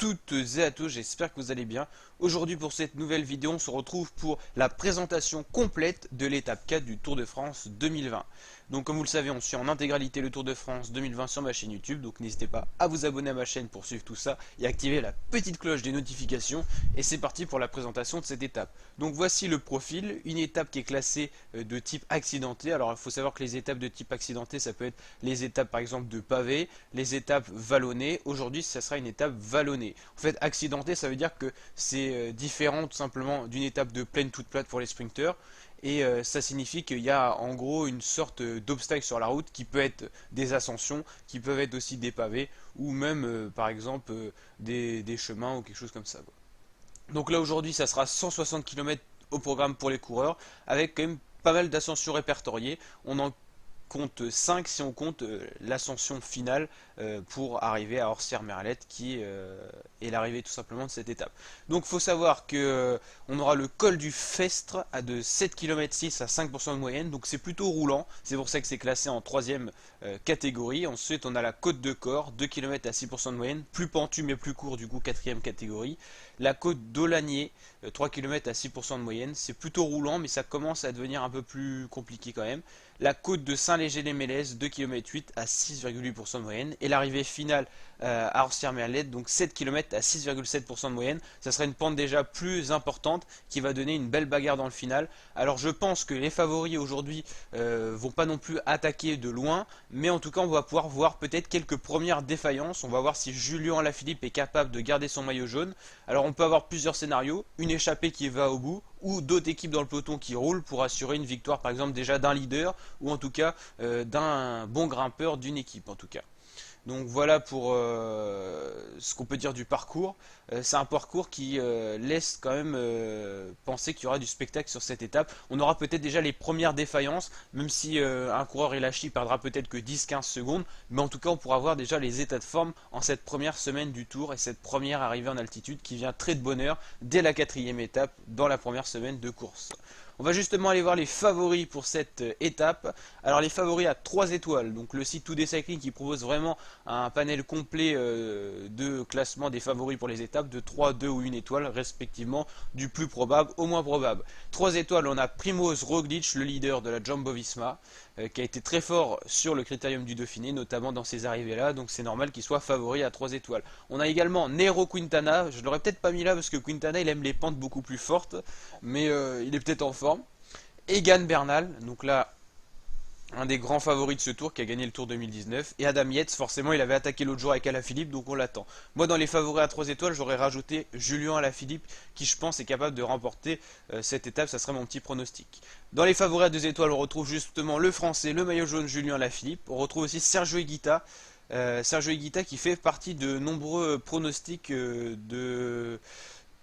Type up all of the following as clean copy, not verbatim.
toutes et à tous, j'espère que vous allez bien. Aujourd'hui pour cette nouvelle vidéo, on se retrouve pour la présentation complète de l'étape 4 du Tour de France 2020. Donc comme vous le savez, on suit en intégralité le Tour de France 2020 sur ma chaîne YouTube, donc n'hésitez pas à vous abonner à ma chaîne pour suivre tout ça et activer la petite cloche des notifications. Et c'est parti pour la présentation de cette étape. Donc voici le profil, une étape qui est classée de type accidenté. Alors il faut savoir que les étapes de type accidenté, ça peut être les étapes par exemple de pavé, les étapes vallonnées. Aujourd'hui, ça sera une étape vallonnée. En fait, accidenté, ça veut dire que c'est différent tout simplement d'une étape de plaine toute plate pour les sprinteurs. Et ça signifie qu'il y a en gros une sorte d'obstacle sur la route qui peut être des ascensions, qui peuvent être aussi des pavés, ou même par exemple des chemins ou quelque chose comme ça, quoi. Donc là aujourd'hui ça sera 160 km au programme pour les coureurs, avec quand même pas mal d'ascensions répertoriées. On en compte 5 si on compte l'ascension finale pour arriver à Orsières-Merlette qui est l'arrivée tout simplement de cette étape. Donc il faut savoir que on aura le col du Festre à de 7 km 6 à 5% de moyenne, donc c'est plutôt roulant, c'est pour ça que c'est classé en troisième catégorie. Ensuite on a la côte de Corps, 2 km à 6% de moyenne, plus pentu mais plus court, du coup quatrième catégorie. La côte d'Olagné, 3 km à 6% de moyenne, c'est plutôt roulant mais ça commence à devenir un peu plus compliqué quand même. La côte de Saint-Léger-les-Mélèzes, 2 km 8 à 6,8% de moyenne. Et l'arrivée finale à Orsières-Merlette, donc 7 km à 6,7% de moyenne. Ça sera une pente déjà plus importante qui va donner une belle bagarre dans le final. Alors je pense que les favoris aujourd'hui vont pas non plus attaquer de loin, mais en tout cas on va pouvoir voir peut-être quelques premières défaillances. On va voir si Julien Alaphilippe est capable de garder son maillot jaune. Alors on peut avoir plusieurs scénarios, une échappée qui va au bout, ou d'autres équipes dans le peloton qui roulent pour assurer une victoire par exemple déjà d'un leader, ou en tout cas d'un bon grimpeur d'une équipe en tout cas. Donc voilà pour ce qu'on peut dire du parcours. C'est un parcours qui laisse quand même penser qu'il y aura du spectacle sur cette étape. On aura peut-être déjà les premières défaillances, même si un coureur est lâché, il perdra peut-être que 10-15 secondes. Mais en tout cas, on pourra voir déjà les états de forme en cette première semaine du Tour et cette première arrivée en altitude qui vient très de bonne heure dès la quatrième étape dans la première semaine de course. On va justement aller voir les favoris pour cette étape. Alors les favoris à 3 étoiles, donc le site Today Cycling qui propose vraiment un panel complet de classement des favoris pour les étapes de 3, 2 ou 1 étoile respectivement, du plus probable au moins probable. 3 étoiles, on a Primoz Roglic, le leader de la Jumbo-Visma, qui a été très fort sur le critérium du Dauphiné, notamment dans ces arrivées là, donc c'est normal qu'il soit favori à 3 étoiles. On a également Nairo Quintana, je l'aurais peut-être pas mis là parce que Quintana il aime les pentes beaucoup plus fortes, mais il est peut-être en forme. Egan Bernal, donc là un des grands favoris de ce tour qui a gagné le Tour 2019, et Adam Yates, forcément il avait attaqué l'autre jour avec Alaphilippe, donc on l'attend. Moi dans les favoris à 3 étoiles j'aurais rajouté Julien Alaphilippe qui je pense est capable de remporter cette étape, ça serait mon petit pronostic. Dans les favoris à 2 étoiles on retrouve justement le français, le maillot jaune Julien Alaphilippe, on retrouve aussi Sergio Higuita, Sergio Higuita qui fait partie de nombreux pronostics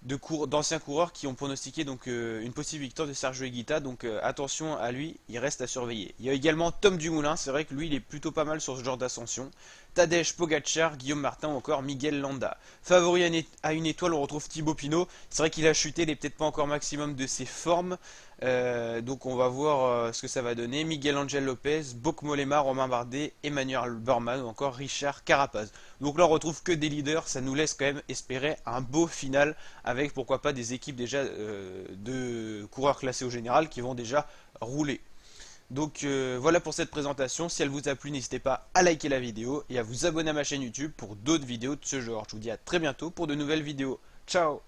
d'anciens coureurs qui ont pronostiqué donc une possible victoire de Sergio Higuita, donc attention à lui, il reste à surveiller. Il y a également Tom Dumoulin, c'est vrai que lui il est plutôt pas mal sur ce genre d'ascension. Tadej Pogacar, Guillaume Martin ou encore Miguel Landa. Favori à 1 étoile, on retrouve Thibaut Pinot. C'est vrai qu'il a chuté, il n'est peut-être pas encore maximum de ses formes. Donc on va voir ce que ça va donner. Miguel Angel Lopez, Bauke Mollema, Romain Bardet, Emmanuel Burman ou encore Richard Carapaz. Donc là on retrouve que des leaders, ça nous laisse quand même espérer un beau final avec pourquoi pas des équipes déjà de coureurs classés au général qui vont déjà rouler. Donc voilà pour cette présentation, si elle vous a plu n'hésitez pas à liker la vidéo et à vous abonner à ma chaîne YouTube pour d'autres vidéos de ce genre. Je vous dis à très bientôt pour de nouvelles vidéos. Ciao!